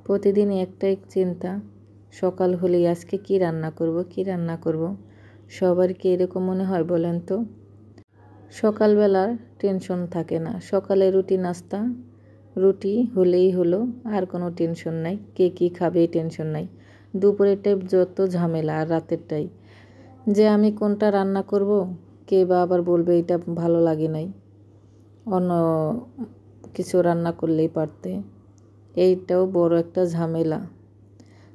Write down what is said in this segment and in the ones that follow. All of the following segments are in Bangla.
প্রতিদিন একটাই চিন্তা, সকাল হলেই আজকে কি রান্না করব। সবার কি এরকম মনে হয় বলেন তো? সকালবেলার টেনশন থাকে না, সকালে রুটি নাস্তা, রুটি হলেই হলো, আর কোনো টেনশন নাই, কে কী খাবে এই টেনশন নাই। দুপুরেরটাই যত ঝামেলা, আর রাতেরটাই যে আমি কোনটা রান্না করব, কে বা আবার বলবে এটা ভালো লাগে নাই, অন্য কিছু রান্না করলেই পারতে। এইটাও বড় একটা ঝামেলা।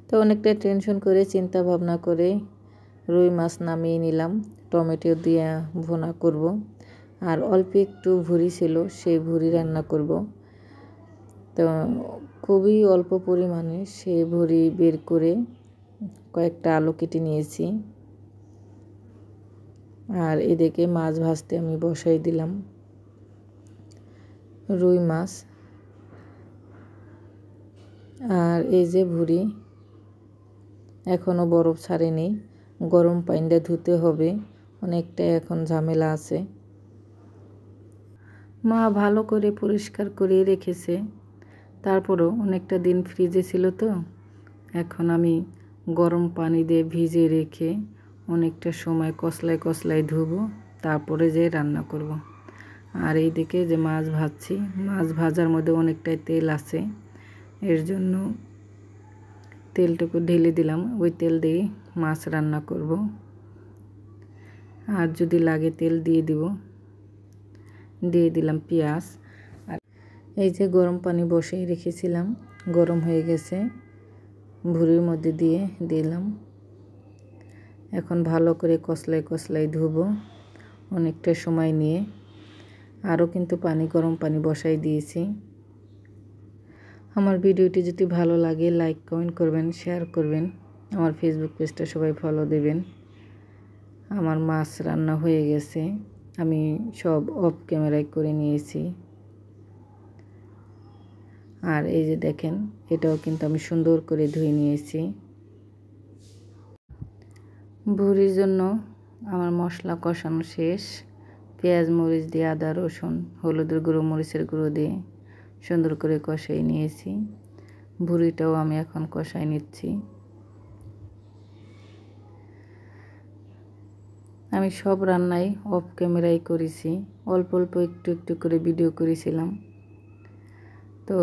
তো অনেকটা টেনশন করে চিন্তা ভাবনা করে রুই মাছ নামিয়ে নিলাম, টমেটো দিয়ে ভুনা করব। আর অল্প একটু ভুঁড়ি ছিল, সেই ভুঁড়ি রান্না করব। তো খুবই অল্প পরিমাণে সেই ভুঁড়ি বের করে কয়েকটা আলু কেটে নিয়েছি। আর এদিকে মাছ ভাজতে আমি বসাই দিলাম রুই মাছ। আর এই যে ভুঁড়ি এখনও বরফ ছাড়েনি, গরম পানিতে ধুতে হবে, অনেকটা এখন ঝামেলা আছে। মা ভালো করে পরিষ্কার করে রেখেছে, তারপরও অনেকটা দিন ফ্রিজে ছিল তো, এখন আমি গরম পানি দিয়ে ভিজে রেখে অনেকটা সময় কসলায় ধুবো, তারপরে যে রান্না করব। আর এইদিকে যে মাছ ভাজছি, মাছ ভাজার মধ্যে অনেকটাই তেল আছে, এর জন্য তেলটুকু ঢেলে দিলাম, ওই তেল দিয়ে মাছ রান্না করব। আর যদি লাগে তেল দিয়ে দিলাম পেঁয়াজ। আর এই যে গরম পানি বসিয়ে রেখেছিলাম, গরম হয়ে গেছে, ভুঁড়ির মধ্যে দিয়ে দিলাম। এখন ভালো করে কসলায় ধুবো অনেকটা সময় নিয়ে। আরও কিন্তু গরম পানি বসাই দিয়েছি। আমার ভিডিওটি যদি ভালো লাগে লাইক কমেন্ট করবেন, শেয়ার করবেন। আমার ফেসবুক পেজটা সবাই ফলো দেবেন। আমার মাছ রান্না হয়ে গেছে, আমি সব অফ ক্যামেরায় করে নিয়েছি। আর এই যে দেখেন, এটাও কিন্তু আমি সুন্দর করে ধুয়ে নিয়েছি। ভুঁড়ির জন্য আমার মশলা কষানো শেষ, পেঁয়াজ মরিচ দিয়ে, আদা রসুন হলুদের গুঁড়ো মরিচের গুঁড়ো দিয়ে সুন্দর করে কষাই নিয়েছি। ভুঁড়িটাও আমি এখন কষাই নিচ্ছি। আমি সব রান্নাই অফ ক্যামেরায় করেছি, অল্প একটু করে ভিডিও করেছিলাম। তো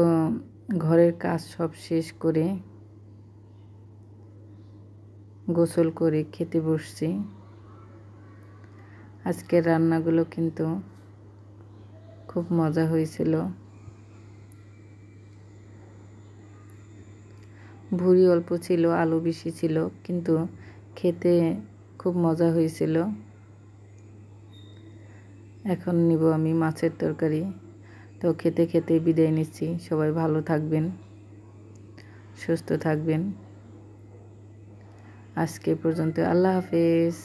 ঘরের কাজ সব শেষ করে গোসল করে খেতে বসছি। আজকের রান্নাগুলো কিন্তু খুব মজা হয়েছিল। ভুঁড়ি অল্প ছিল, আলু বেশি ছিল, কিন্তু খেতে খুব মজা হয়েছিল। এখন নিব আমি মাছের তরকারি। তো খেতে বিদায় নিচ্ছি। সবাই ভালো থাকবেন, সুস্থ থাকবেন। আজকে পর্যন্ত, আল্লাহ হাফেজ।